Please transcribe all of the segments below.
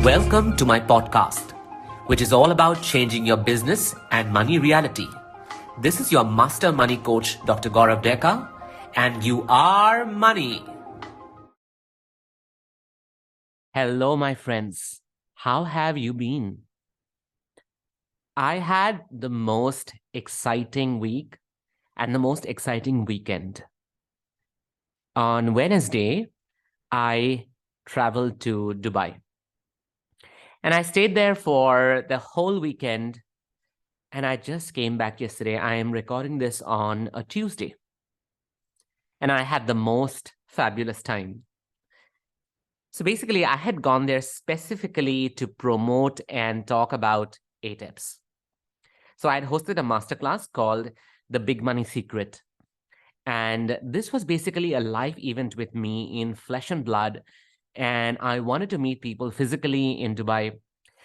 Welcome to my podcast, which is all about changing your business and money reality. This is your master money coach, Dr. Gaurav Deka, and you are money. Hello, my friends. How have you been? I had the most exciting week and the most exciting weekend. On Wednesday, I traveled to Dubai. And I stayed there for the whole weekend. And I just came back yesterday. I am recording this on a Tuesday. And I had the most fabulous time. So basically, I had gone there specifically to promote and talk about ATEPS. So I had hosted a masterclass called The Big Money Secret. And this was basically a live event with me in flesh and blood. And I wanted to meet people physically in Dubai.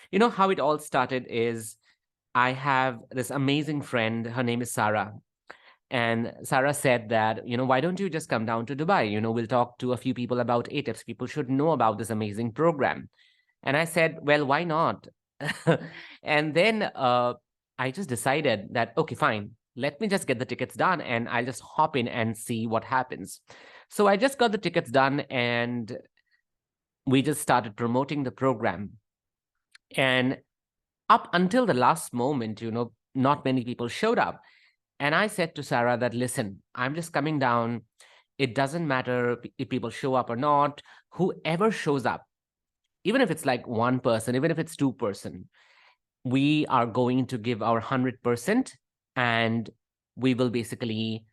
You know how it all started is I have this amazing friend. Her name is Sarah. And Sarah said that, why don't you just come down to Dubai? We'll talk to a few people about ATEPS. People should know about this amazing program. And I said, well, why not? And then I just decided that, okay, fine. Let me just get the tickets done and I'll just hop in and see what happens. So I just got the tickets done and we just started promoting the program. And up until the last moment, not many people showed up. And I said to Sarah that, listen, I'm just coming down. It doesn't matter if people show up or not. Whoever shows up, even if it's like one person, even if it's two person, we are going to give our 100% and we will basically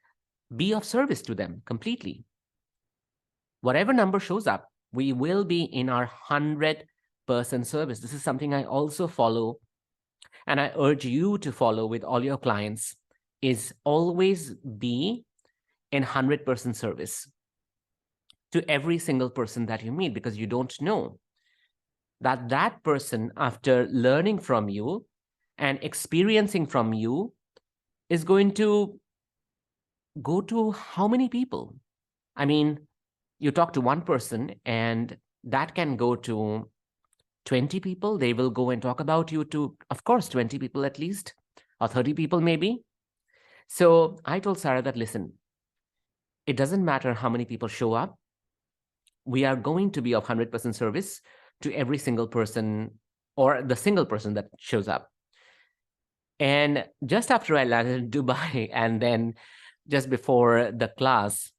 be of service to them completely. Whatever number shows up, we will be in our 100% service. This is something I also follow, and I urge you to follow with all your clients, is always be in 100% service to every single person that you meet, because you don't know that person, after learning from you and experiencing from you, is going to go to how many people? I mean, you talk to one person and that can go to 20 people. They will go and talk about you to, of course, 20 people at least, or 30 people maybe. So I told Sarah that, listen, it doesn't matter how many people show up. We are going to be of 100% service to every single person, or the single person that shows up. And just after I landed in Dubai, and then just before the class,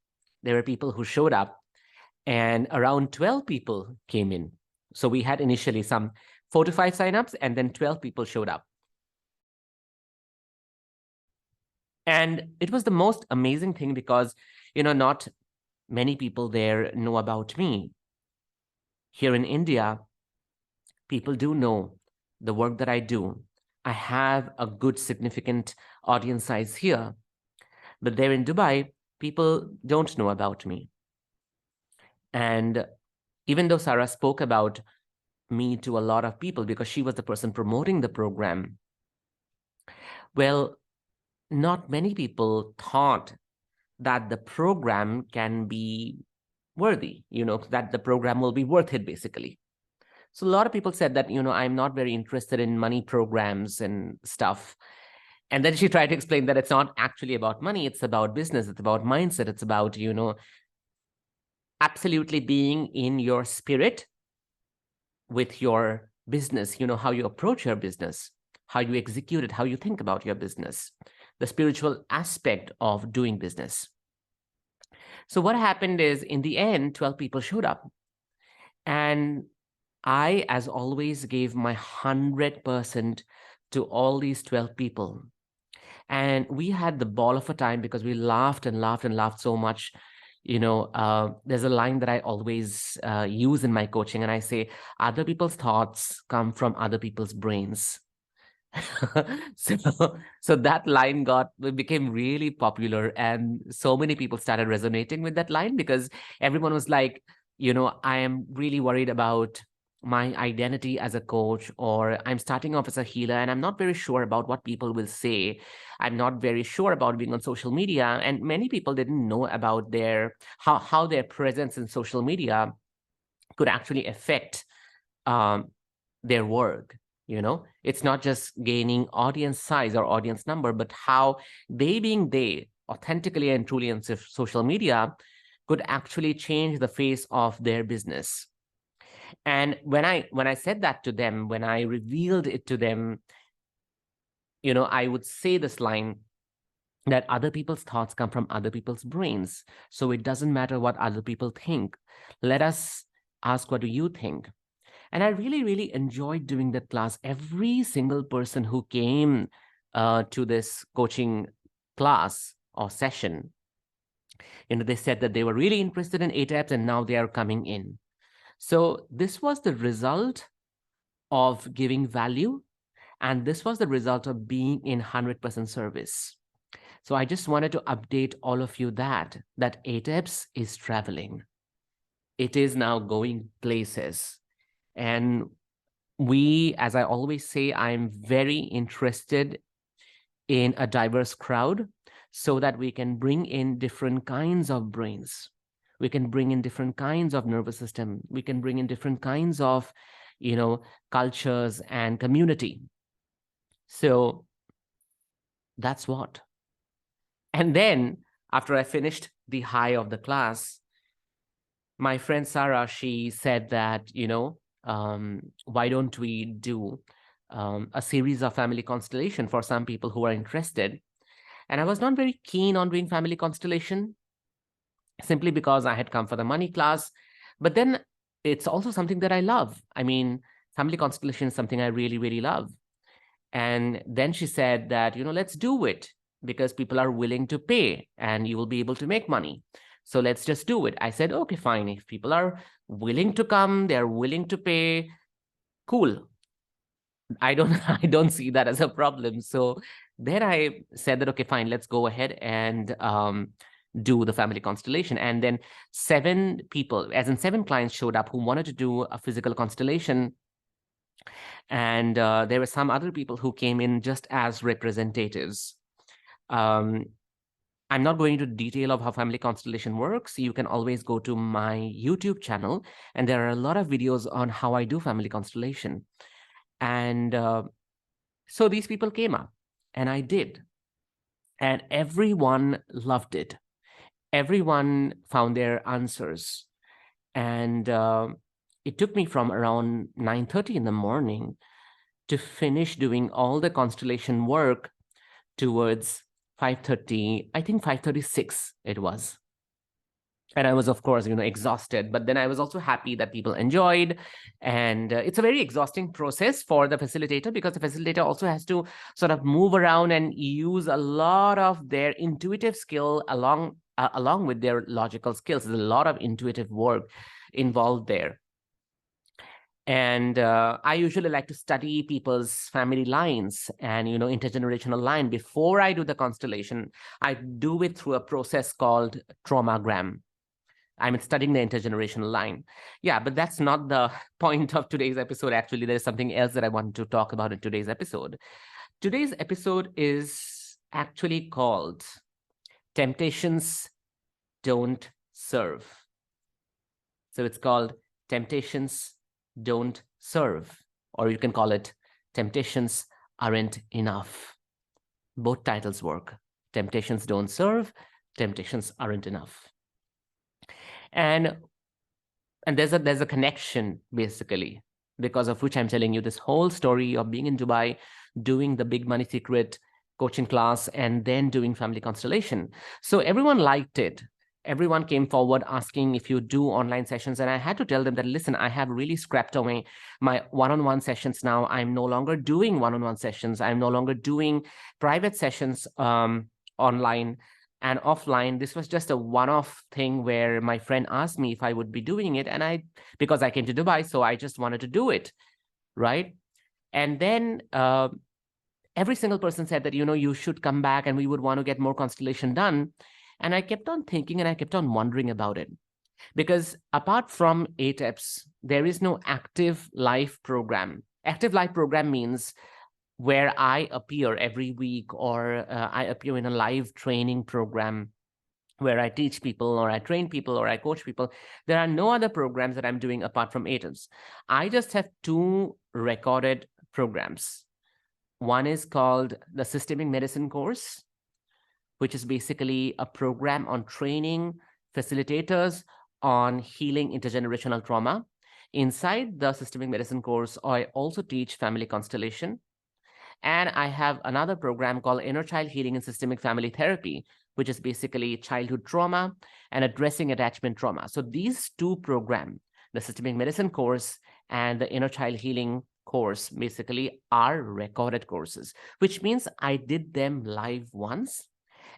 there were people who showed up, and around 12 people came in. So we had initially some 4 to 5 signups, and then 12 people showed up. And it was the most amazing thing because, not many people there know about me. Here in India, people do know the work that I do. I have a good, significant audience size here. But there in Dubai, people don't know about me. And even though Sarah spoke about me to a lot of people because she was the person promoting the program, well, not many people thought that the program can be worthy, that the program will be worth it, basically. So a lot of people said that, I'm not very interested in money programs and stuff. And then she tried to explain that it's not actually about money. It's about business. It's about mindset. It's about, absolutely being in your spirit with your business, how you approach your business, how you execute it, how you think about your business, the spiritual aspect of doing business. So what happened is, in the end, 12 people showed up. And I, as always, gave my 100% to all these 12 people. And we had the ball of a time because we laughed and laughed and laughed so much. There's a line that I always use in my coaching, and I say, other people's thoughts come from other people's brains. So that line became really popular, and so many people started resonating with that line because everyone was like, I am really worried about my identity as a coach, or I'm starting off as a healer and I'm not very sure about what people will say. I'm not very sure about being on social media. And many people didn't know about how their presence in social media could actually affect their work. It's not just gaining audience size or audience number, but how they being they authentically and truly on social media could actually change the face of their business. And when I said that to them, when I revealed it to them, I would say this line, that other people's thoughts come from other people's brains. So it doesn't matter what other people think. Let us ask, what do you think? And I really, really enjoyed doing that class. Every single person who came to this coaching class or session, they said that they were really interested in ATEPS and now they are coming in. So this was the result of giving value. And this was the result of being in 100% service. So I just wanted to update all of you that ATEPS is traveling. It is now going places. And we, as I always say, I'm very interested in a diverse crowd so that we can bring in different kinds of brains. We can bring in different kinds of nervous system. We can bring in different kinds of, cultures and community. So that's what. And then after I finished the high of the class, my friend Sarah, she said that, why don't we do a series of family constellation for some people who are interested? And I was not very keen on doing family constellation simply because I had come for the money class. But then it's also something that I love. I mean, family constellation is something I really, really love. And then she said that, let's do it because people are willing to pay and you will be able to make money. So let's just do it. I said, okay, fine. If people are willing to come, they're willing to pay, cool. I don't see that as a problem. So then I said that, okay, fine, let's go ahead and do the family constellation. And then 7 people, as in 7 clients showed up who wanted to do a physical constellation. And there were some other people who came in just as representatives. I'm not going into detail of how family constellation works. You can always go to my YouTube channel, and there are a lot of videos on how I do family constellation. And so these people came up, and I did. And everyone loved it. Everyone found their answers. And it took me from around 9:30 in the morning to finish doing all the constellation work towards 5:30, I think 5:36 it was. And I was, of course, exhausted, but then I was also happy that people enjoyed. And it's a very exhausting process for the facilitator because the facilitator also has to sort of move around and use a lot of their intuitive skill along with their logical skills. There's a lot of intuitive work involved there. And I usually like to study people's family lines and, intergenerational line. Before I do the constellation, I do it through a process called traumagram. I'm studying the intergenerational line. Yeah, but that's not the point of today's episode. Actually, there's something else that I want to talk about in today's episode. Today's episode is actually called Temptations Don't Serve. So it's called Temptations Don't Serve, or you can call it Temptations Aren't Enough. Both titles work. Temptations don't serve, temptations aren't enough. And there's a connection, basically, because of which I'm telling you this whole story of being in Dubai, doing the Big Money Secret coaching class, and then doing family constellation. So everyone liked it. Everyone came forward asking if you do online sessions. And I had to tell them that, listen, I have really scrapped away my one-on-one sessions now. I'm no longer doing one-on-one sessions. I'm no longer doing private sessions online and offline. This was just a one-off thing where my friend asked me if I would be doing it. And because I came to Dubai, so I just wanted to do it, right? And then every single person said that, you should come back and we would want to get more constellation done. And I kept on thinking and I kept on wondering about it. Because apart from ATEPS, there is no active life program. Active life program means where I appear every week or I appear in a live training program where I teach people or I train people or I coach people. There are no other programs that I'm doing apart from ATEPS. I just have two recorded programs. One is called the Systemic Medicine course, which is basically a program on training facilitators on healing intergenerational trauma. Inside the Systemic Medicine course, I also teach family constellation. And I have another program called Inner Child Healing and Systemic Family Therapy, which is basically childhood trauma and addressing attachment trauma. So these two programs, the Systemic Medicine course and the Inner Child Healing course, basically are recorded courses, which means I did them live once.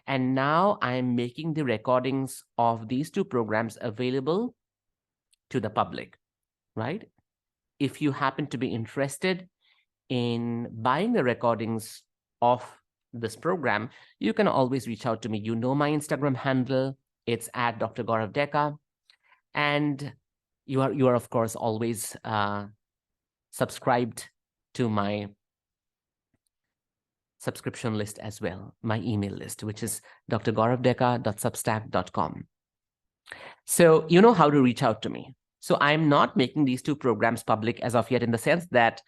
And now I'm making the recordings of these two programs available to the public, right? If you happen to be interested in buying the recordings of this program, you can always reach out to me. You know my Instagram handle. It's at Dr. Gaurav Deka. And you are of course always subscribed to my subscription list as well, my email list, which is drgauravdeka.substack.com. So you know how to reach out to me. So I'm not making these two programs public as of yet, in the sense that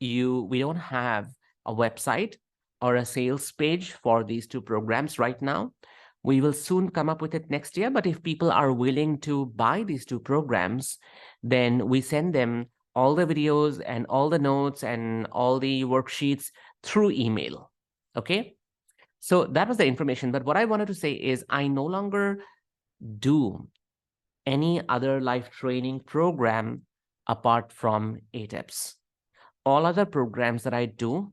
we don't have a website or a sales page for these two programs right now. We will soon come up with it next year. But if people are willing to buy these two programs, then we send them all the videos and all the notes and all the worksheets through email. Okay. So that was the information. But what I wanted to say is I no longer do any other life training program apart from ATEPS. All other programs that I do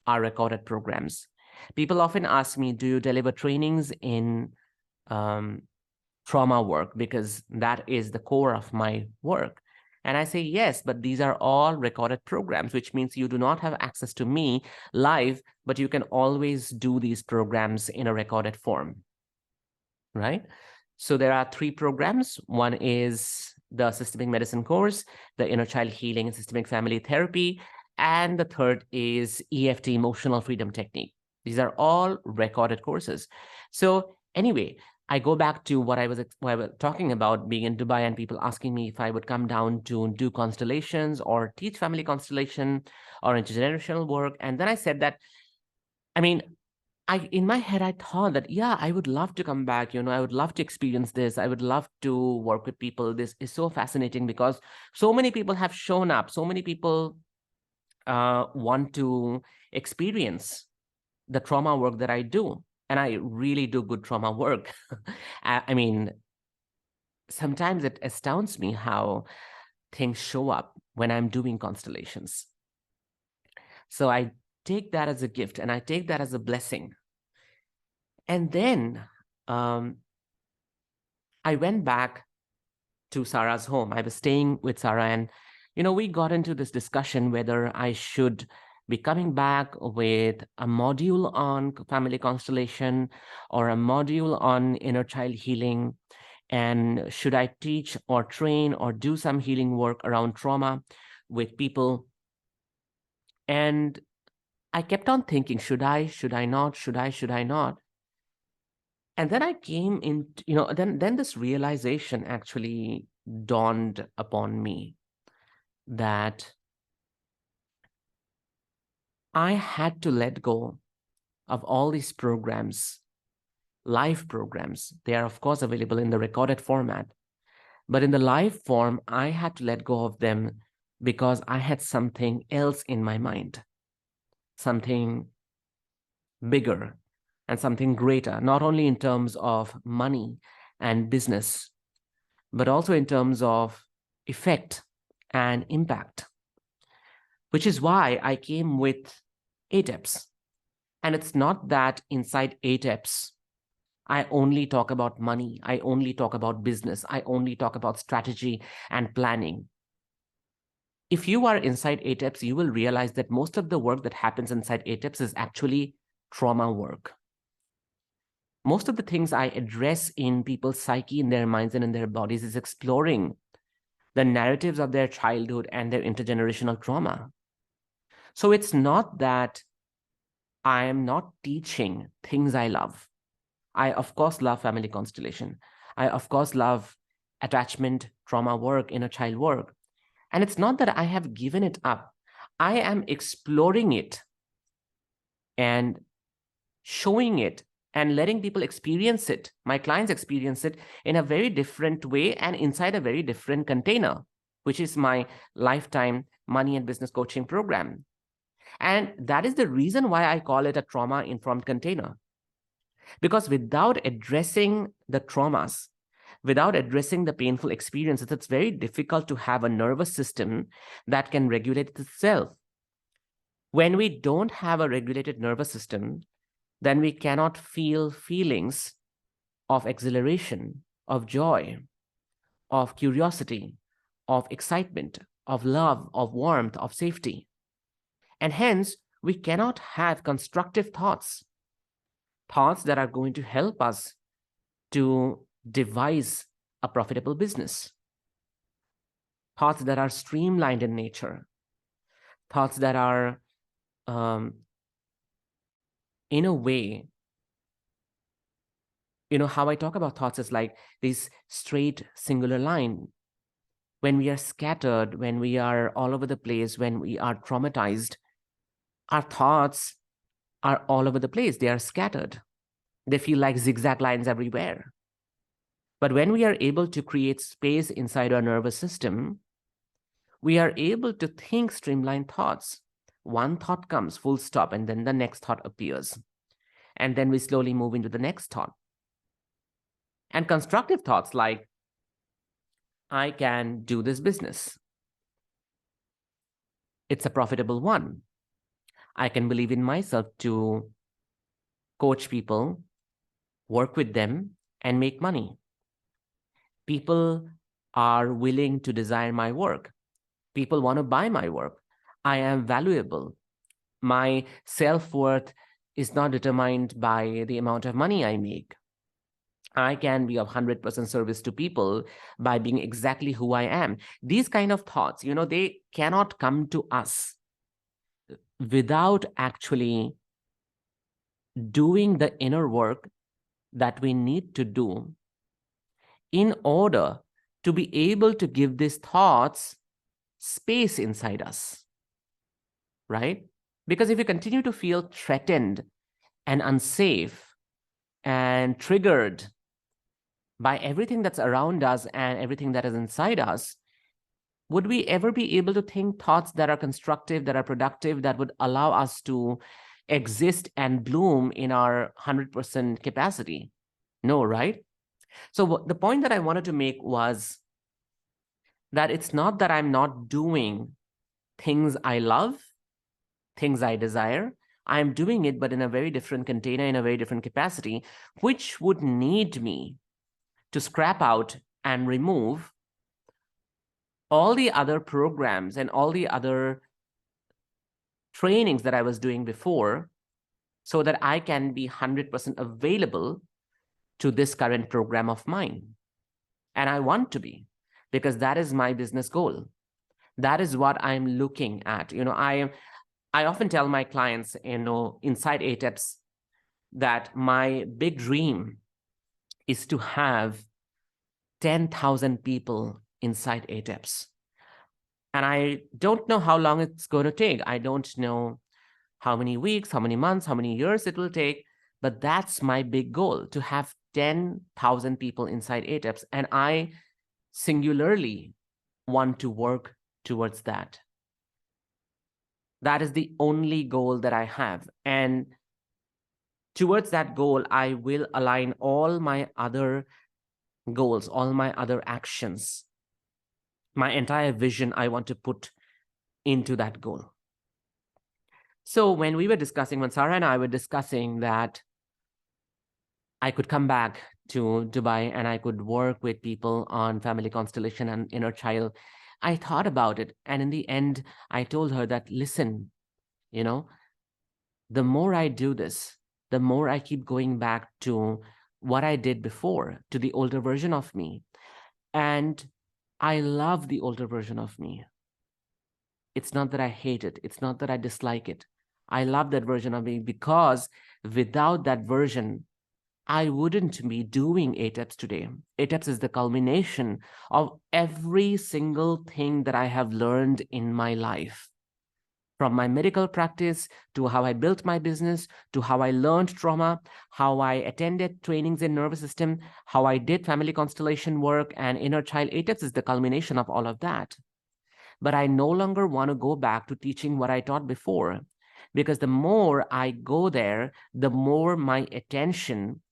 are recorded programs. People often ask me, do you deliver trainings in trauma work? Because that is the core of my work. And I say, yes, but these are all recorded programs, which means you do not have access to me live, but you can always do these programs in a recorded form, right? So there are three programs. One is the Systemic Medicine course, the Inner Child Healing and Systemic Family Therapy, and the third is EFT, Emotional Freedom Technique. These are all recorded courses. So anyway, I go back to what I was talking about, being in Dubai and people asking me if I would come down to do constellations or teach family constellation or intergenerational work. And then I said that, I mean, in my head, I thought that, yeah, I would love to come back. I would love to experience this. I would love to work with people. This is so fascinating because so many people have shown up. So many people want to experience the trauma work that I do. And I really do good trauma work. I mean, sometimes it astounds me how things show up when I'm doing constellations. So I take that as a gift and I take that as a blessing. And then I went back to Sarah's home. I was staying with Sarah, and we got into this discussion whether I should be coming back with a module on family constellation or a module on inner child healing, and should I teach or train or do some healing work around trauma with people. And I kept on thinking, should I not, should I not? And then I came in, then this realization actually dawned upon me that I had to let go of all these programs, live programs. They are, of course, available in the recorded format. But in the live form, I had to let go of them because I had something else in my mind, something bigger and something greater, not only in terms of money and business, but also in terms of effect and impact, which is why I came with ATEPS. And it's not that inside ATEPS, I only talk about money, I only talk about business, I only talk about strategy and planning. If you are inside ATEPS, you will realize that most of the work that happens inside ATEPS is actually trauma work. Most of the things I address in people's psyche, in their minds and in their bodies is exploring the narratives of their childhood and their intergenerational trauma. So it's not that I am not teaching things I love. I, of course, love family constellation. I, of course, love attachment, trauma work, inner child work. And it's not that I have given it up. I am exploring it and showing it and letting people experience it, my clients experience it in a very different way and inside a very different container, which is my lifetime money and business coaching program. And that is the reason why I call it a trauma-informed container. Because without addressing the traumas, without addressing the painful experiences, it's very difficult to have a nervous system that can regulate itself. When we don't have a regulated nervous system, then we cannot feel feelings of exhilaration, of joy, of curiosity, of excitement, of love, of warmth, of safety. And hence, we cannot have constructive thoughts, thoughts that are going to help us to devise a profitable business, thoughts that are streamlined in nature, thoughts that are, in a way, how I talk about thoughts is like this straight, singular line. When we are scattered, when we are all over the place, when we are traumatized, our thoughts are all over the place. They are scattered. They feel like zigzag lines everywhere. But when we are able to create space inside our nervous system, we are able to think streamlined thoughts. One thought comes, full stop, and then the next thought appears. And then we slowly move into the next thought. And constructive thoughts like, I can do this business. It's a profitable one. I can believe in myself to coach people, work with them, and make money. People are willing to desire my work. People want to buy my work. I am valuable. My self-worth is not determined by the amount of money I make. I can be of 100% service to people by being exactly who I am. These kind of thoughts, they cannot come to us without actually doing the inner work that we need to do in order to be able to give these thoughts space inside us, right? Because if you continue to feel threatened and unsafe and triggered by everything that's around us and everything that is inside us, would we ever be able to think thoughts that are constructive, that are productive, that would allow us to exist and bloom in our 100% capacity? No, right? So the point that I wanted to make was that it's not that I'm not doing things I love, things I desire. I'm doing it, but in a very different container, in a very different capacity, which would need me to scrap out and remove all the other programs and all the other trainings that I was doing before so that I can be 100% available to this current program of mine. And I want to be, because that is my business goal. That is what I'm looking at. I often tell my clients, inside ATEPS, that my big dream is to have 10,000 people inside ATEPS. And I don't know how long it's going to take. I don't know how many weeks, how many months, how many years it will take. But that's my big goal, to have 10,000 people inside ATEPS. And I singularly want to work towards that. That is the only goal that I have. And towards that goal, I will align all my other goals, all my other actions, my entire vision I want to put into that goal. So when Sarah and I were discussing that I could come back to Dubai and I could work with people on family constellation and inner child, I thought about it. And in the end, I told her that, listen, the more I do this, the more I keep going back to what I did before, to the older version of me. And I love the older version of me. It's not that I hate it. It's not that I dislike it. I love that version of me, because without that version, I wouldn't be doing ATEPS today. ATEPS is the culmination of every single thing that I have learned in my life. From my medical practice to how I built my business, to how I learned trauma, how I attended trainings in nervous system, how I did family constellation work and inner child. ATEPS is the culmination of all of that. But I no longer want to go back to teaching what I taught before, because the more I go there, the more my attention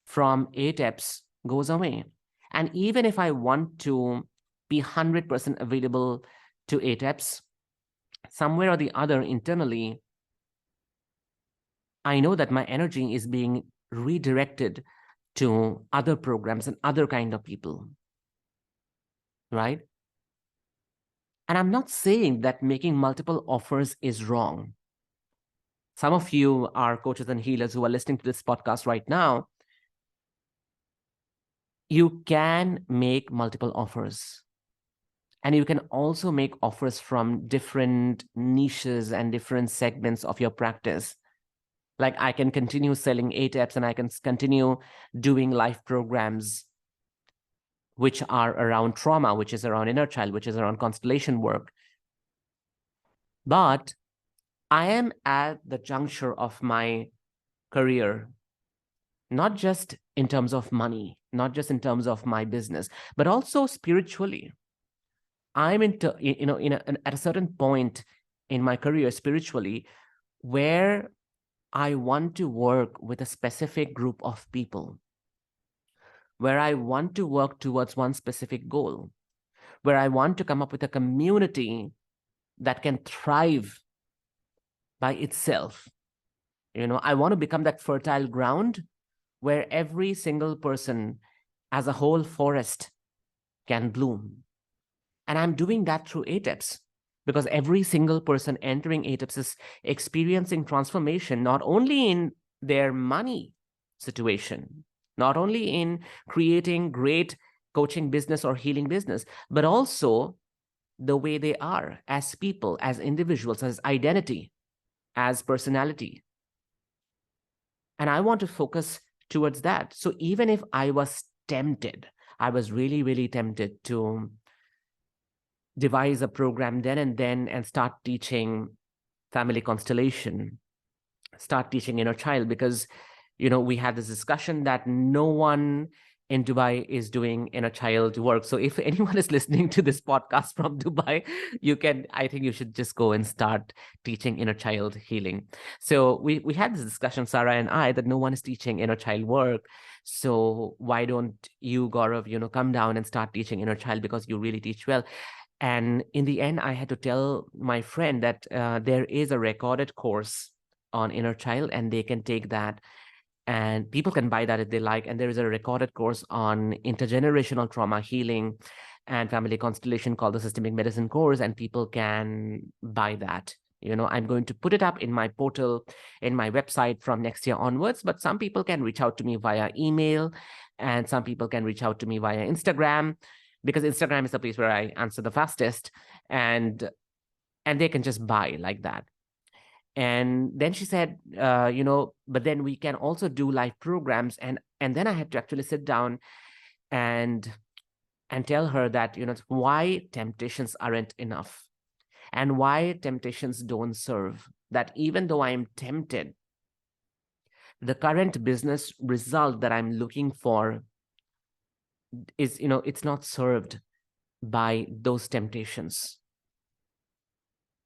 from ATEPS goes away. And even if I want to be 100% available to ATEPS, somewhere or the other internally, I know that my energy is being redirected to other programs and other kind of people, right? And I'm not saying that making multiple offers is wrong. Some of you are coaches and healers who are listening to this podcast right now. You can make multiple offers. And you can also make offers from different niches and different segments of your practice. Like I can continue selling ATEPs and I can continue doing live programs which are around trauma, which is around inner child, which is around constellation work. But I am at the juncture of my career, not just in terms of money, not just in terms of my business, but also spiritually. I'm at a certain point in my career spiritually where I want to work with a specific group of people, where I want to work towards one specific goal, where I want to come up with a community that can thrive by itself. I want to become that fertile ground where every single person as a whole forest can bloom. And I'm doing that through ATEPS, because every single person entering ATEPS is experiencing transformation, not only in their money situation, not only in creating great coaching business or healing business, but also the way they are as people, as individuals, as identity, as personality. And I want to focus towards that. So even if I was tempted, I was really, really tempted to devise a program then and start teaching family constellation, start teaching inner child, because we had this discussion that no one in Dubai is doing inner child work. So if anyone is listening to this podcast from Dubai, I think you should just go and start teaching inner child healing. So we had this discussion, Sarah and I, that no one is teaching inner child work. So why don't you, Gaurav, come down and start teaching inner child, because you really teach well. And in the end, I had to tell my friend that there is a recorded course on inner child, and they can take that. And people can buy that if they like. And there is a recorded course on intergenerational trauma healing and family constellation called the Systemic Medicine course, and people can buy that. I'm going to put it up in my portal, in my website from next year onwards, but some people can reach out to me via email, and some people can reach out to me via Instagram, because Instagram is the place where I answer the fastest, and they can just buy like that. And then she said, but then we can also do live programs. And then I had to actually sit down and tell her that, why temptations aren't enough and why temptations don't serve. That even though I'm tempted, the current business result that I'm looking for is, it's not served by those temptations.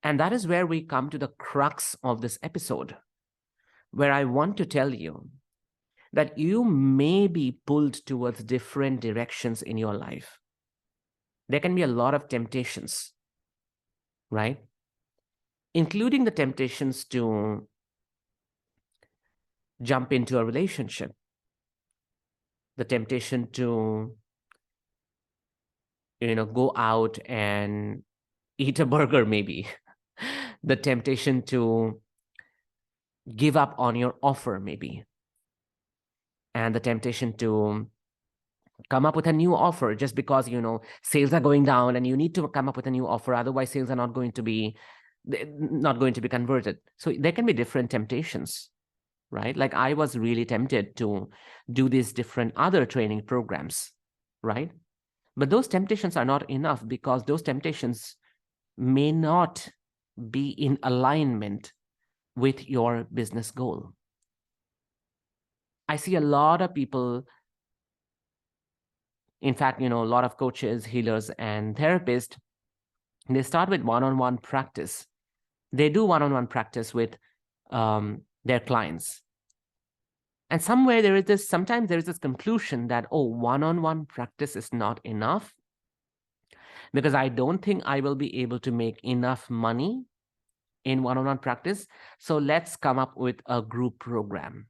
And that is where we come to the crux of this episode, where I want to tell you that you may be pulled towards different directions in your life. There can be a lot of temptations, right? Including the temptations to jump into a relationship, the temptation to, go out and eat a burger, maybe, the temptation to give up on your offer, maybe, and the temptation to come up with a new offer just because, sales are going down and you need to come up with a new offer. Otherwise, sales are not going to be converted. So there can be different temptations. right? Like I was really tempted to do these different other training programs, right? But those temptations are not enough because those temptations may not be in alignment with your business goal. I see a lot of people, in fact, a lot of coaches, healers, and therapists, they start with one-on-one practice. They do one-on-one practice with their clients. And sometimes there is this conclusion that, oh, one-on-one practice is not enough because I don't think I will be able to make enough money in one-on-one practice. So let's come up with a group program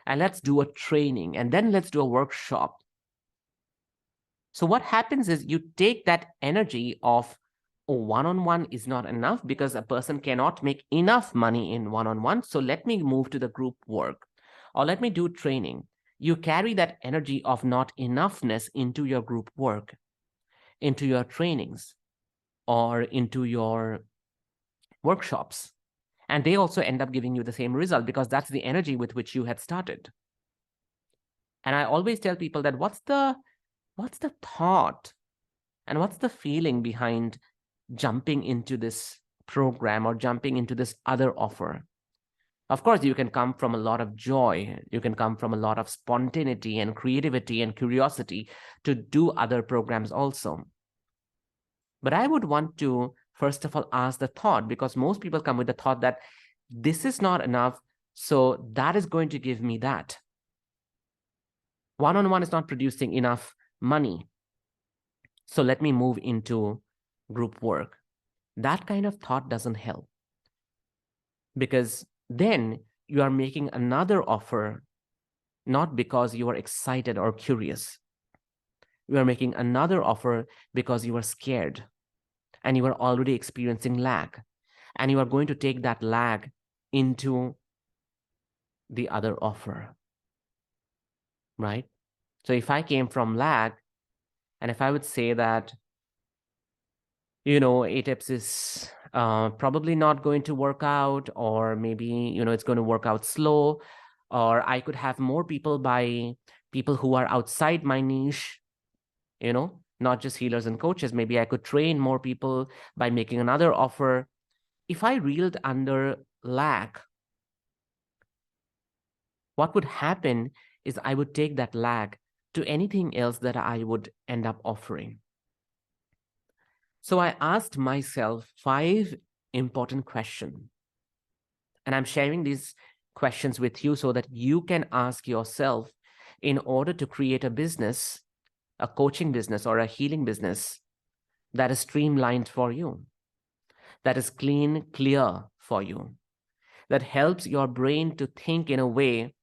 and let's do a training and then let's do a workshop. So what happens is you take that energy of, oh, one-on-one is not enough because a person cannot make enough money in one-on-one. So let me move to the group work or let me do training. You carry that energy of not enoughness into your group work, into your trainings, or into your workshops. And they also end up giving you the same result because that's the energy with which you had started. And I always tell people that what's the thought and what's the feeling behind jumping into this program or jumping into this other offer? Of course, you can come from a lot of joy. You can come from a lot of spontaneity and creativity and curiosity to do other programs also. But I would want to, first of all, ask the thought, because most people come with the thought that this is not enough, so that is going to give me that. One-on-one is not producing enough money, so let me move into group work. That kind of thought doesn't help, because then you are making another offer not because you are excited or curious. You are making another offer because you are scared and you are already experiencing lag, and you are going to take that lag into the other offer, right? So if I came from lag, and if I would say that, ATEPS is probably not going to work out, or maybe, it's going to work out slow, or I could have more people buy, people who are outside my niche, not just healers and coaches. Maybe I could train more people by making another offer. If I reeled under lag, what would happen is I would take that lag to anything else that I would end up offering. So I asked myself 5 important questions. And I'm sharing these questions with you so that you can ask yourself in order to create a business, a coaching business or a healing business that is streamlined for you, that is clean, clear for you, that helps your brain to think in a way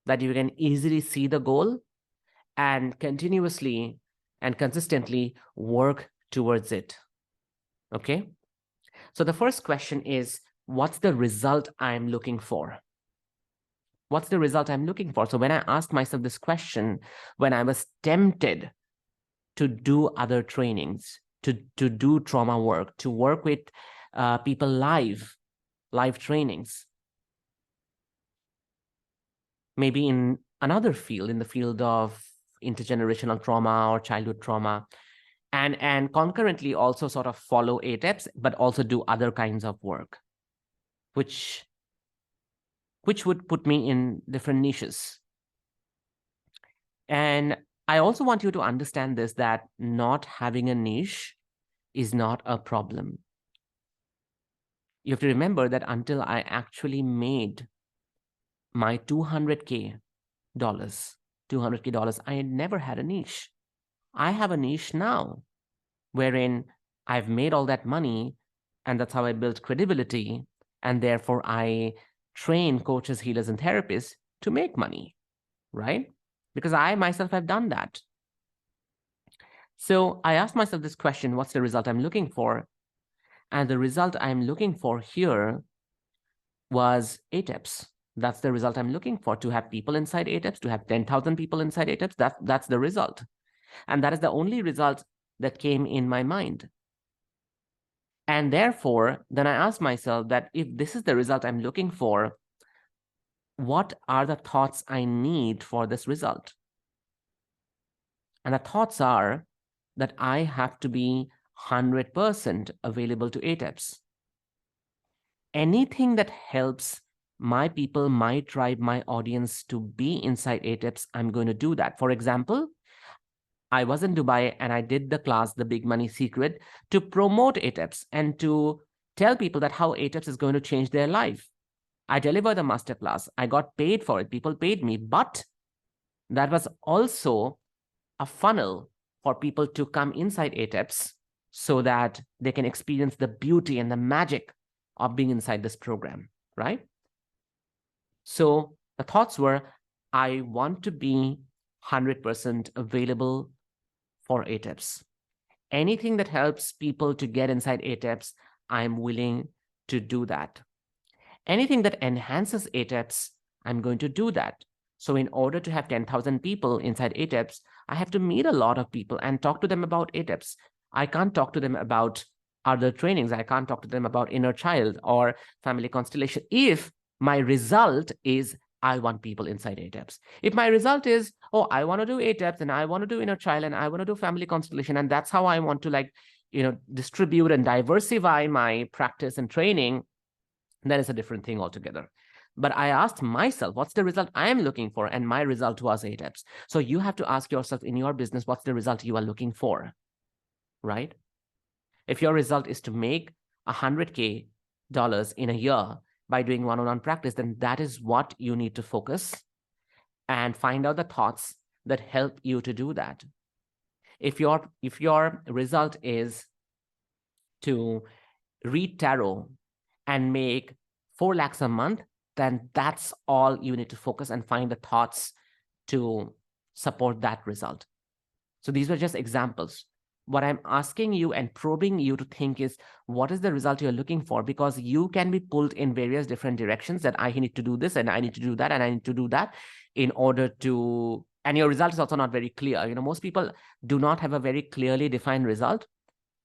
that you can easily see the goal and continuously and consistently work towards it. Okay? So the first question is, what's the result I'm looking for? What's the result I'm looking for? So when I asked myself this question, when I was tempted to do other trainings, to do trauma work, to work with people live trainings, maybe in another field, in the field of intergenerational trauma or childhood trauma, and concurrently also sort of follow ATEPS, but also do other kinds of work, which would put me in different niches. And I also want you to understand this, that not having a niche is not a problem. You have to remember that until I actually made my $200K, I had never had a niche. I have a niche now, wherein I've made all that money, and that's how I built credibility, and therefore I train coaches, healers, and therapists to make money, right? Because I myself have done that. So I asked myself this question, what's the result I'm looking for? And the result I'm looking for here was ATEPS. That's the result I'm looking for, to have people inside ATEPS, to have 10,000 people inside ATEPS. That's the result. And that is the only result that came in my mind. And therefore, then I asked myself that if this is the result I'm looking for, what are the thoughts I need for this result? And the thoughts are that I have to be 100% available to ATEPS. Anything that helps my people, my tribe, my audience to be inside ATEPS, I'm going to do that. For example, I was in Dubai and I did the class, The Big Money Secret, to promote ATEPS and to tell people that how ATEPS is going to change their life. I delivered a masterclass. I got paid for it. People paid me, but that was also a funnel for people to come inside ATEPS so that they can experience the beauty and the magic of being inside this program, right? So the thoughts were, I want to be 100% available for ATEPS. Anything that helps people to get inside ATEPS, I'm willing to do that. Anything that enhances ATEPS, I'm going to do that. So in order to have 10,000 people inside ATEPS, I have to meet a lot of people and talk to them about ATEPS. I can't talk to them about other trainings. I can't talk to them about inner child or family constellation if my result is I want people inside ATEPS. If my result is, oh, I want to do ATEPS and I want to do inner child and I want to do family constellation, and that's how I want to distribute and diversify my practice and training, that is a different thing altogether. But I asked myself, what's the result I am looking for? And my result was ATEPS. So you have to ask yourself in your business, what's the result you are looking for, right? If your result is to make $100K in a year by doing one-on-one practice, then that is what you need to focus and find out the thoughts that help you to do that. If your result is to read tarot and make 4 lakhs a month, then that's all you need to focus and find the thoughts to support that result. So these were just examples. What I'm asking you and probing you to think is, what is the result you're looking for? Because you can be pulled in various different directions, that I need to do this and I need to do that and I need to do that in order to, and your result is also not very clear. Most people do not have a very clearly defined result,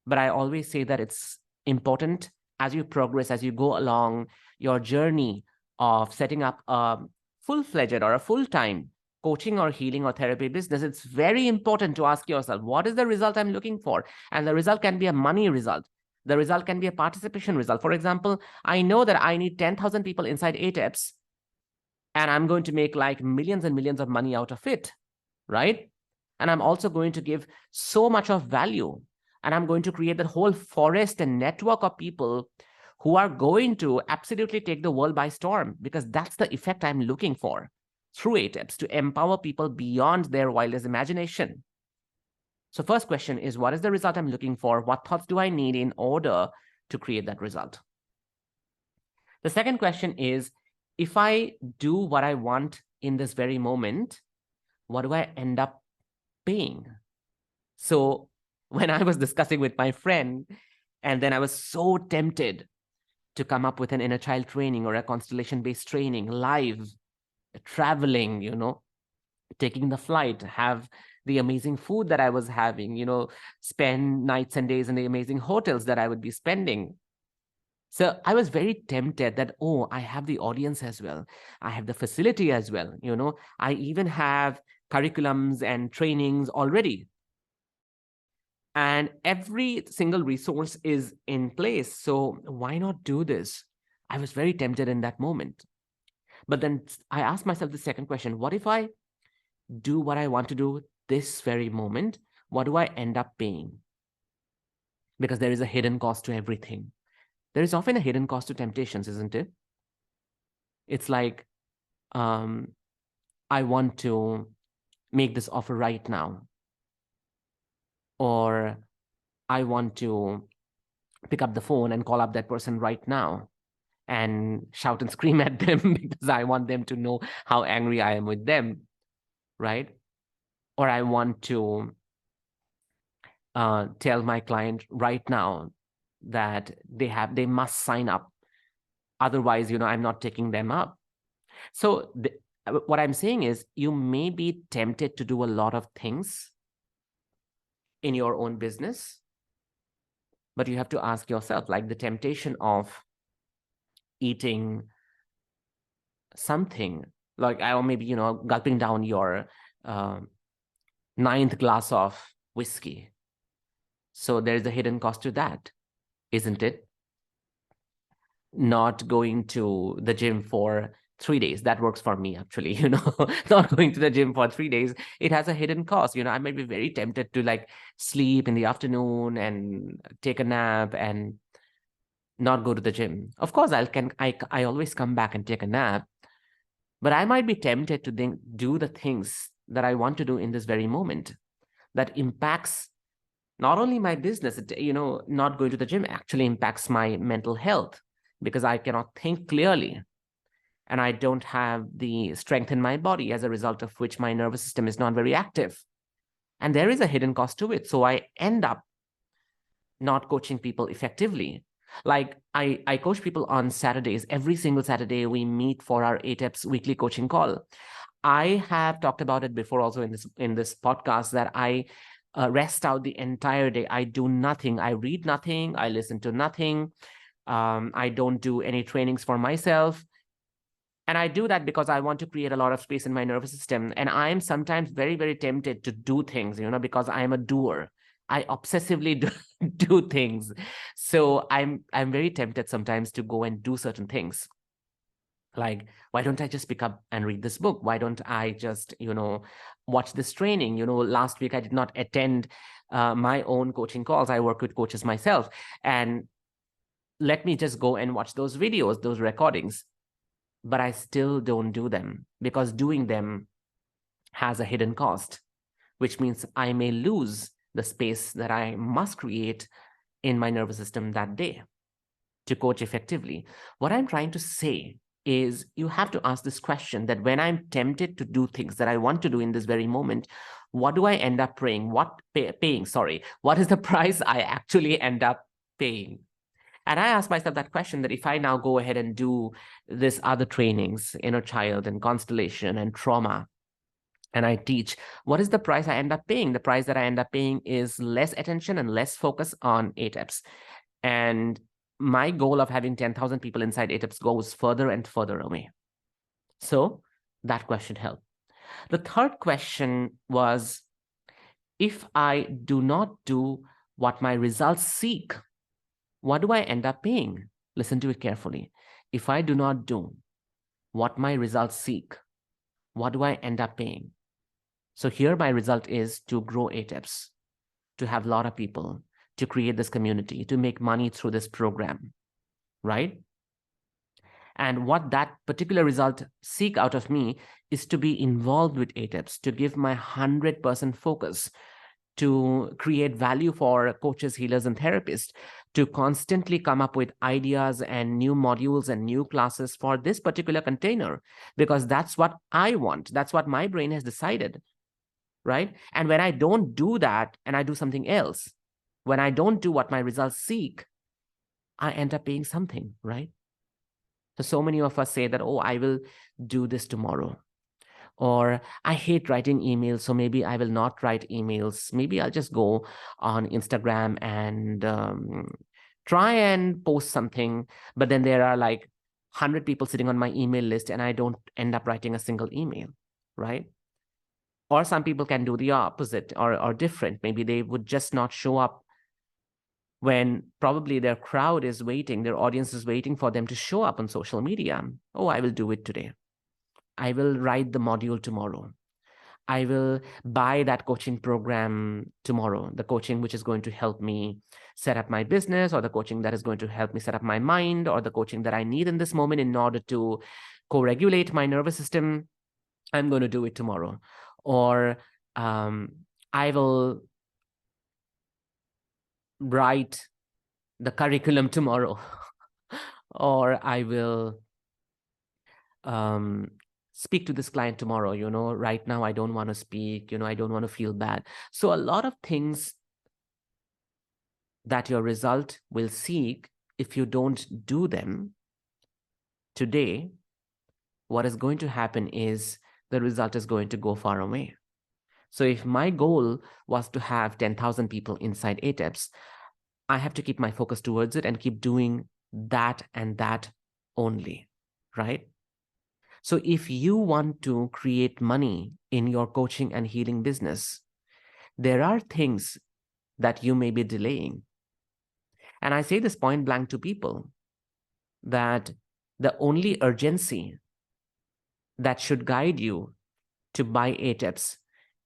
but I always say that it's important as you progress, as you go along your journey of setting up a full-fledged or a full-time coaching or healing or therapy business, it's very important to ask yourself, what is the result I'm looking for? And the result can be a money result. The result can be a participation result. For example, I know that I need 10,000 people inside ATEPS, and I'm going to make like millions and millions of money out of it, right? And I'm also going to give so much of value. And I'm going to create that whole forest and network of people who are going to absolutely take the world by storm, because that's the effect I'm looking for through ATEPS, to empower people beyond their wildest imagination. So first question is, what is the result I'm looking for? What thoughts do I need in order to create that result? The second question is, if I do what I want in this very moment, what do I end up paying? So when I was discussing with my friend, and then I was so tempted to come up with an inner child training or a constellation-based training, live, traveling, taking the flight, have the amazing food that I was having, spend nights and days in the amazing hotels that I would be spending. So I was very tempted that, oh, I have the audience as well. I have the facility as well. I even have curriculums and trainings already. And every single resource is in place. So why not do this? I was very tempted in that moment. But then I asked myself the second question, what if I do what I want to do this very moment? What do I end up paying? Because there is a hidden cost to everything. There is often a hidden cost to temptations, isn't it? It's like, I want to make this offer right now. Or I want to pick up the phone and call up that person right now and shout and scream at them because I want them to know how angry I am with them, right? Or I want to tell my client right now that they must sign up. Otherwise, I'm not taking them up. So what I'm saying is, you may be tempted to do a lot of things in your own business, but you have to ask yourself, like the temptation of eating something like, or maybe, gulping down your uh, ninth glass of whiskey. So there's a hidden cost to that, isn't it? Not going to the gym for 3 days. That works for me, actually, not going to the gym for 3 days. It has a hidden cost. I might be very tempted to like sleep in the afternoon and take a nap and not go to the gym. Of course, I always come back and take a nap, but I might be tempted to do the things that I want to do in this very moment that impacts not only my business, not going to the gym actually impacts my mental health because I cannot think clearly and I don't have the strength in my body, as a result of which my nervous system is not very active. And there is a hidden cost to it. So I end up not coaching people effectively. Like I coach people on Saturdays. Every single Saturday, we meet for our ATEPS weekly coaching call. I have talked about it before also in this podcast that I rest out the entire day. I do nothing. I read nothing. I listen to nothing. I don't do any trainings for myself. And I do that because I want to create a lot of space in my nervous system. And I am sometimes very, very tempted to do things, because I am a doer. I obsessively do things. So I'm very tempted sometimes to go and do certain things. Like, why don't I just pick up and read this book? Why don't I just, watch this training? Last week I did not attend my own coaching calls. I work with coaches myself. And let me just go and watch those videos, those recordings. But I still don't do them because doing them has a hidden cost, which means I may lose the space that I must create in my nervous system that day to coach effectively. What I'm trying to say is you have to ask this question that when I'm tempted to do things that I want to do in this very moment, what do I end up paying? What is the price I actually end up paying? And I ask myself that question, that if I now go ahead and do this other trainings, inner child and constellation and trauma, and I teach, what is the price I end up paying? The price that I end up paying is less attention and less focus on ATEPS. And my goal of having 10,000 people inside ATEPS goes further and further away. So that question helped. The third question was, if I do not do what my results seek, what do I end up paying? Listen to it carefully. If I do not do what my results seek, what do I end up paying? So here my result is to grow ATEPS, to have a lot of people, to create this community, to make money through this program, right? And what that particular result seek out of me is to be involved with ATEPS, to give my 100% focus, to create value for coaches, healers, and therapists, to constantly come up with ideas and new modules and new classes for this particular container, because that's what I want. That's what my brain has decided, right? And when I don't do that and I do something else, when I don't do what my results seek, I end up paying something, right? So many of us say that, oh, I will do this tomorrow. Or I hate writing emails, so maybe I will not write emails. Maybe I'll just go on Instagram and try and post something. But then there are like 100 people sitting on my email list and I don't end up writing a single email, right? Or some people can do the opposite or different. Maybe they would just not show up when probably their crowd is waiting, their audience is waiting for them to show up on social media. Oh, I will do it today. I will write the module tomorrow. I will buy that coaching program tomorrow, the coaching which is going to help me set up my business, or the coaching that is going to help me set up my mind, or the coaching that I need in this moment in order to co-regulate my nervous system. I'm going to do it tomorrow. Or I will write the curriculum tomorrow. Or I will speak to this client tomorrow. Right now I don't want to speak, I don't want to feel bad. So a lot of things that your result will seek, if you don't do them today, what is going to happen is the result is going to go far away. So if my goal was to have 10,000 people inside ATEPS, I have to keep my focus towards it and keep doing that and that only, right? So if you want to create money in your coaching and healing business, there are things that you may be delaying. And I say this point blank to people, that the only urgency that should guide you to buy ATEPS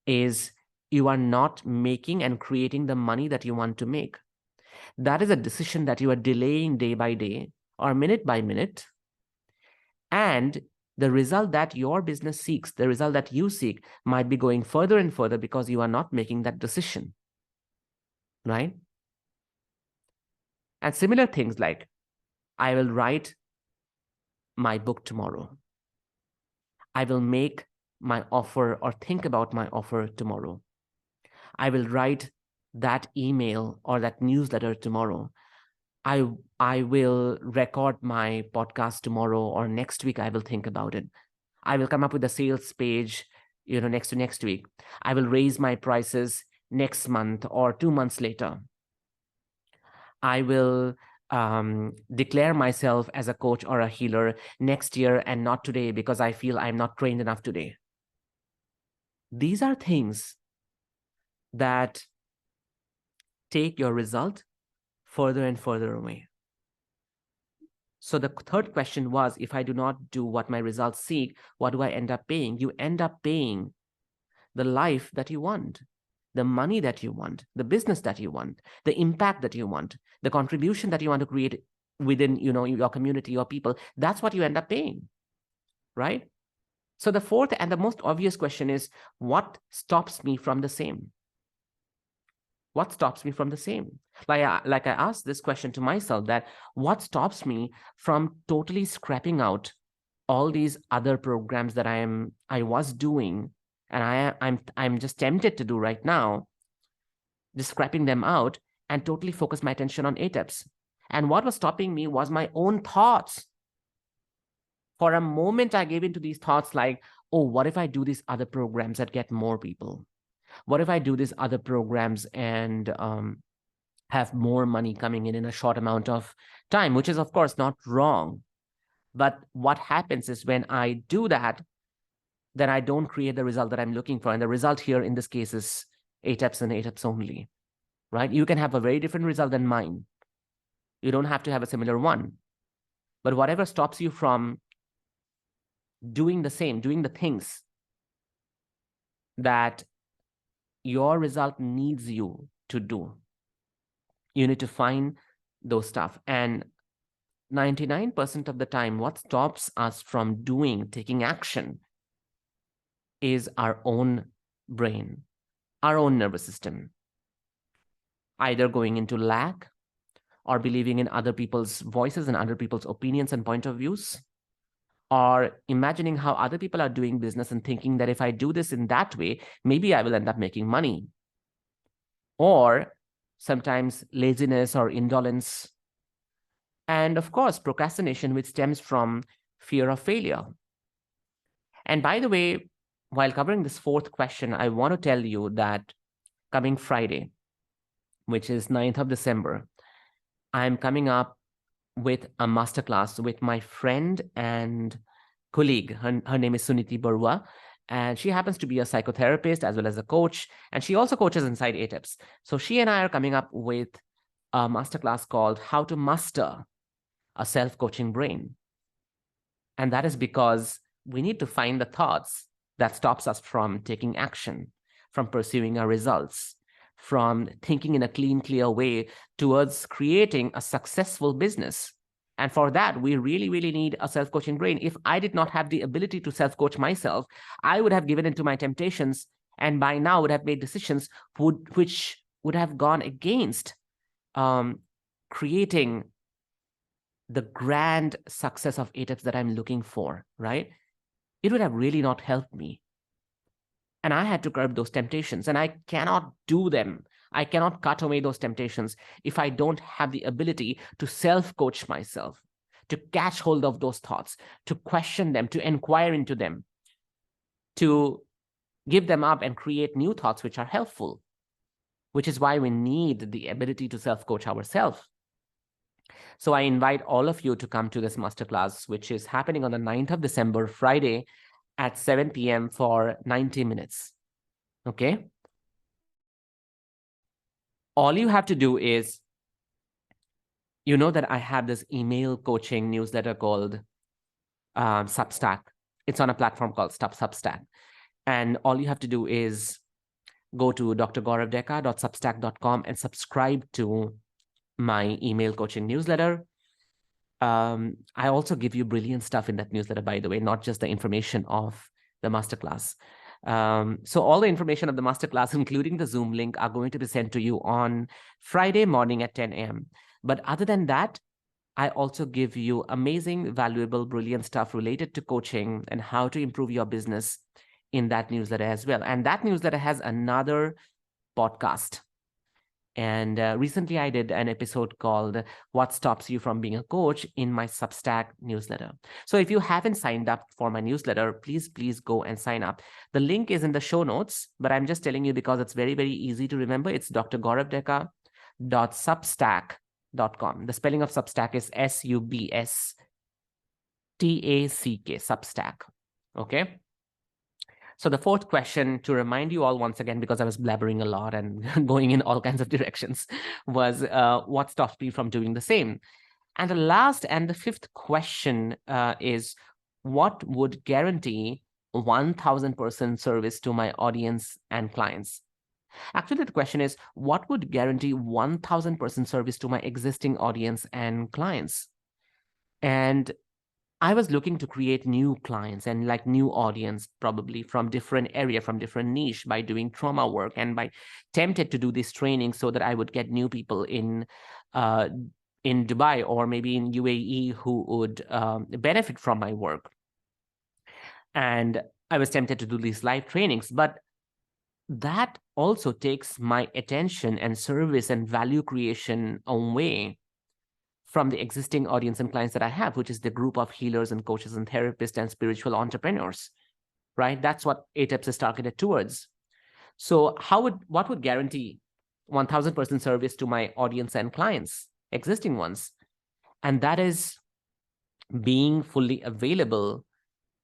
is you are not making and creating the money that you want to make. That is a decision that you are delaying day by day or minute by minute. And the result that your business seeks, the result that you seek, might be going further and further because you are not making that decision, right? And similar things like, I will write my book tomorrow. I will make my offer or think about my offer tomorrow. I will write that email or that newsletter tomorrow. I will record my podcast tomorrow, or next week I will think about it. I will come up with a sales page, next week. I will raise my prices next month or 2 months later. I will declare myself as a coach or a healer next year and not today because I feel I'm not trained enough today. These are things that take your result further and further away. So the third question was, if I do not do what my results seek, what do I end up paying? You end up paying the life that you want, the money that you want, the business that you want, the impact that you want, the contribution that you want to create within, your community, your people. That's what you end up paying, right? So the fourth and the most obvious question is, what stops me from the same? What stops me from the same? Like I asked this question to myself, that what stops me from totally scrapping out all these other programs that I was doing, and I'm just tempted to do right now, just scrapping them out and totally focus my attention on ATEPS. And what was stopping me was my own thoughts. For a moment, I gave into these thoughts like, oh, what if I do these other programs that get more people? What if I do these other programs and have more money coming in a short amount of time, which is, of course, not wrong. But what happens is when I do that, then I don't create the result that I'm looking for. And the result here in this case is ATEPS and ATEPS only, right? You can have a very different result than mine. You don't have to have a similar one. But whatever stops you from doing the same, doing the things that your result needs you to do, you need to find those stuff. And 99% of the time, what stops us from taking action is our own brain, our own nervous system. Either going into lack or believing in other people's voices and other people's opinions and point of views, or imagining how other people are doing business and thinking that if I do this in that way, maybe I will end up making money. Or sometimes laziness or indolence. And of course, procrastination, which stems from fear of failure. And by the way, while covering this fourth question, I want to tell you that coming Friday, which is 9th of December, I'm coming up with a masterclass with my friend and colleague. Her name is Suniti Barua, and she happens to be a psychotherapist as well as a coach, and she also coaches inside ATEPS. So she and I are coming up with a masterclass called How to Master a Self-Coaching Brain. And that is because we need to find the thoughts that stops us from taking action, from pursuing our results, from thinking in a clean, clear way towards creating a successful business. And for that, we really, really need a self-coaching brain. If I did not have the ability to self-coach myself, I would have given into my temptations and by now would have made decisions which would have gone against creating the grand success of ATEPS that I'm looking for, right? It would have really not helped me. And I had to curb those temptations, and I cannot do them. I cannot cut away those temptations if I don't have the ability to self-coach myself, to catch hold of those thoughts, to question them, to inquire into them, to give them up and create new thoughts which are helpful, which is why we need the ability to self-coach ourselves. So I invite all of you to come to this masterclass, which is happening on the 9th of December, Friday at 7 p.m. for 90 minutes. Okay? All you have to do is, you know that I have this email coaching newsletter called Substack. It's on a platform called Substack. And all you have to do is go to drgauravdeka.substack.com and subscribe to my email coaching newsletter. I also give you brilliant stuff in that newsletter, by the way, not just the information of the masterclass. So all the information of the masterclass, including the Zoom link, are going to be sent to you on Friday morning at 10 a.m. But other than that, I also give you amazing, valuable, brilliant stuff related to coaching and how to improve your business in that newsletter as well. And that newsletter has another podcast. And recently I did an episode called What Stops You from Being a Coach in my Substack newsletter. So if you haven't signed up for my newsletter, please go and sign up. The link is in the show notes, but I'm just telling you because it's very, very easy to remember. It's drgauravdeka.substack.com. The spelling of Substack is Substack, Substack. Okay. So the fourth question, to remind you all once again, because I was blabbering a lot and going in all kinds of directions, was what stops me from doing the same? And the last and the fifth question is, what would guarantee 1,000% service to my audience and clients? Actually, the question is, what would guarantee 1,000% service to my existing audience and clients? And I was looking to create new clients and like new audience, probably from different area, from different niche, by doing trauma work, and by tempted to do this training so that I would get new people in Dubai or maybe in UAE who would benefit from my work. And I was tempted to do these live trainings, but that also takes my attention and service and value creation away from the existing audience and clients that I have, which is the group of healers and coaches and therapists and spiritual entrepreneurs, right? That's what ATEPS is targeted towards. So what would guarantee 1,000% service to my audience and clients, existing ones? And that is being fully available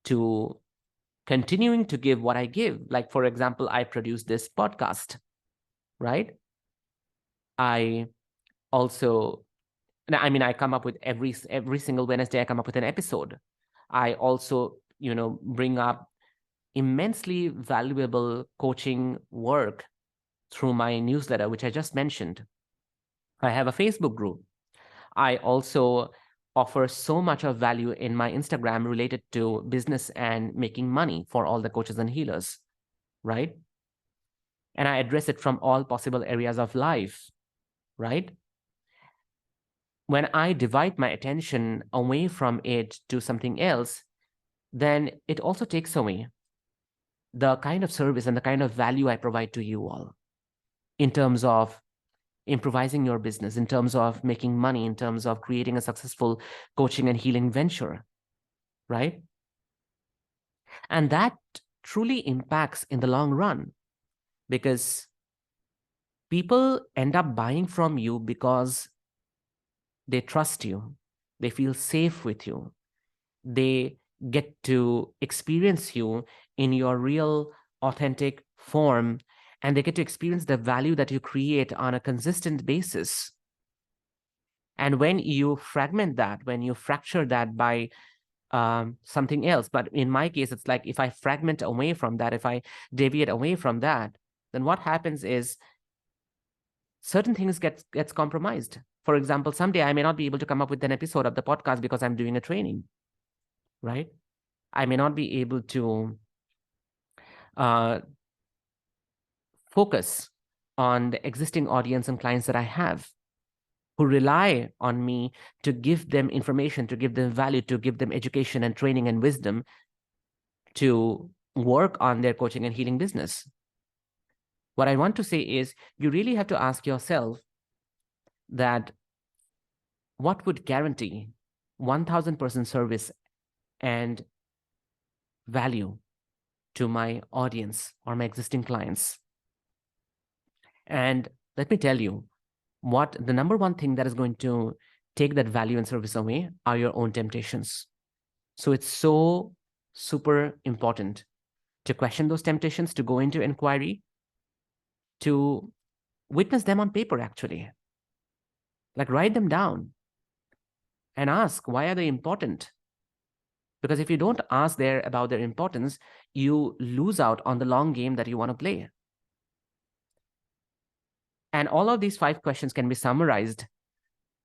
to continuing to give what I give. Like, for example, I produce this podcast, right? I also, I mean, I come up with every single Wednesday, I come up with an episode. I also, bring up immensely valuable coaching work through my newsletter, which I just mentioned. I have a Facebook group. I also offer so much of value in my Instagram related to business and making money for all the coaches and healers, right? And I address it from all possible areas of life, right? When I divide my attention away from it to something else, then it also takes away the kind of service and the kind of value I provide to you all in terms of improvising your business, in terms of making money, in terms of creating a successful coaching and healing venture, right? And that truly impacts in the long run, because people end up buying from you because they trust you, they feel safe with you, they get to experience you in your real, authentic form, and they get to experience the value that you create on a consistent basis. And when you fragment that, when you fracture that by something else, but in my case, it's like if I fragment away from that, if I deviate away from that, then what happens is certain things gets compromised. For example, someday I may not be able to come up with an episode of the podcast because I'm doing a training, right? I may not be able to focus on the existing audience and clients that I have, who rely on me to give them information, to give them value, to give them education and training and wisdom to work on their coaching and healing business. What I want to say is, you really have to ask yourself that what would guarantee 1,000% service and value to my audience or my existing clients? And let me tell you, what the number one thing that is going to take that value and service away are your own temptations. So it's so super important to question those temptations, to go into inquiry, to witness them on paper, actually. Like, write them down and ask, why are they important? Because if you don't ask about their importance, you lose out on the long game that you want to play. And all of these 5 questions can be summarized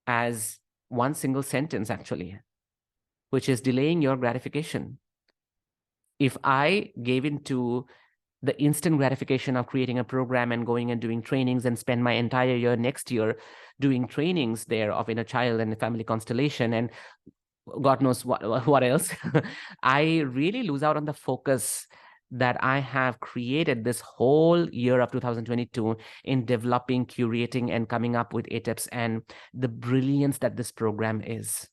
as one single sentence, actually, which is delaying your gratification. If I gave into the instant gratification of creating a program and going and doing trainings and spend my entire year next year doing trainings there of inner child and family constellation and God knows what else, I really lose out on the focus that I have created this whole year of 2022 in developing, curating, and coming up with ATEPS and the brilliance that this program is,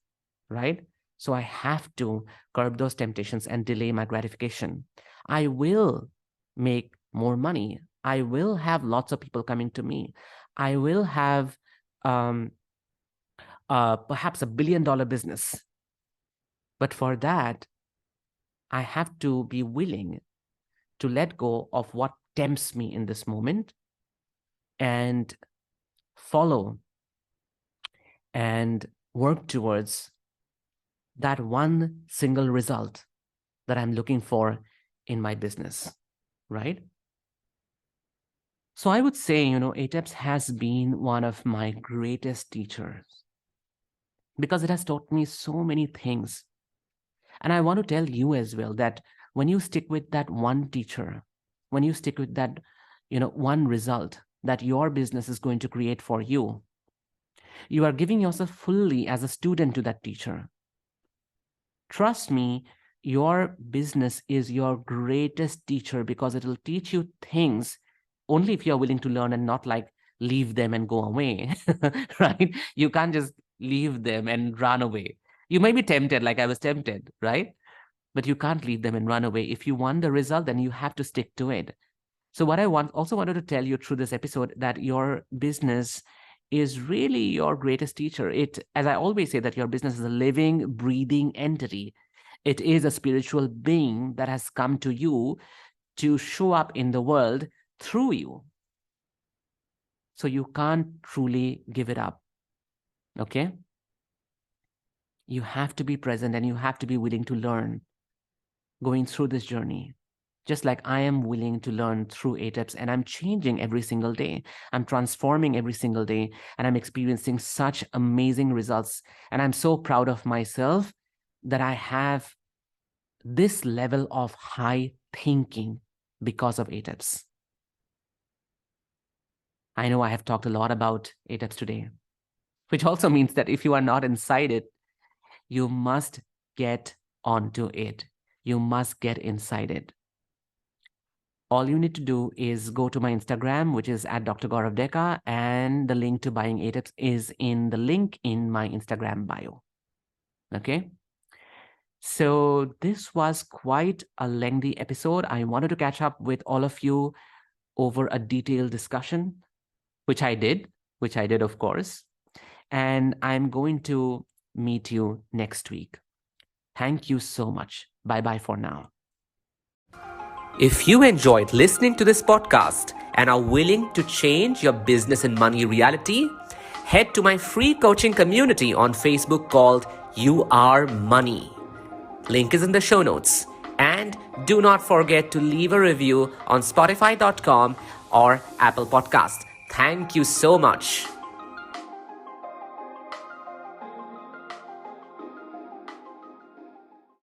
right? So I have to curb those temptations and delay my gratification. I will make more money. I will have lots of people coming to me. I will have perhaps $1 billion business. But for that, I have to be willing to let go of what tempts me in this moment and follow and work towards that one single result that I'm looking for in my business, right? So I would say, ATEPS has been one of my greatest teachers because it has taught me so many things. And I want to tell you as well that when you stick with that one teacher, when you stick with that, one result that your business is going to create for you, you are giving yourself fully as a student to that teacher. Trust me, your business is your greatest teacher because it will teach you things only if you're willing to learn and not like leave them and go away, right? You can't just leave them and run away. You may be tempted, like I was tempted, right? But you can't leave them and run away. If you want the result, then you have to stick to it. So what I also wanted to tell you through this episode, that your business is really your greatest teacher. As I always say, that your business is a living, breathing entity. It is a spiritual being that has come to you to show up in the world through you. So you can't truly give it up, okay? You have to be present and you have to be willing to learn going through this journey. Just like I am willing to learn through ATEPS, and I'm changing every single day. I'm transforming every single day, and I'm experiencing such amazing results. And I'm so proud of myself that I have this level of high thinking because of ATEPS. I know I have talked a lot about ATEPS today, which also means that if you are not inside it, you must get onto it. You must get inside it. All you need to do is go to my Instagram, which is at Dr. Gaurav Deka, and the link to buying ATEPS is in the link in my Instagram bio. Okay? So this was quite a lengthy episode. I wanted to catch up with all of you over a detailed discussion, which I did, of course. And I'm going to meet you next week. Thank you so much. Bye-bye for now. If you enjoyed listening to this podcast and are willing to change your business and money reality, head to my free coaching community on Facebook called You Are Money. Link is in the show notes. And do not forget to leave a review on Spotify.com or Apple Podcast. Thank you so much.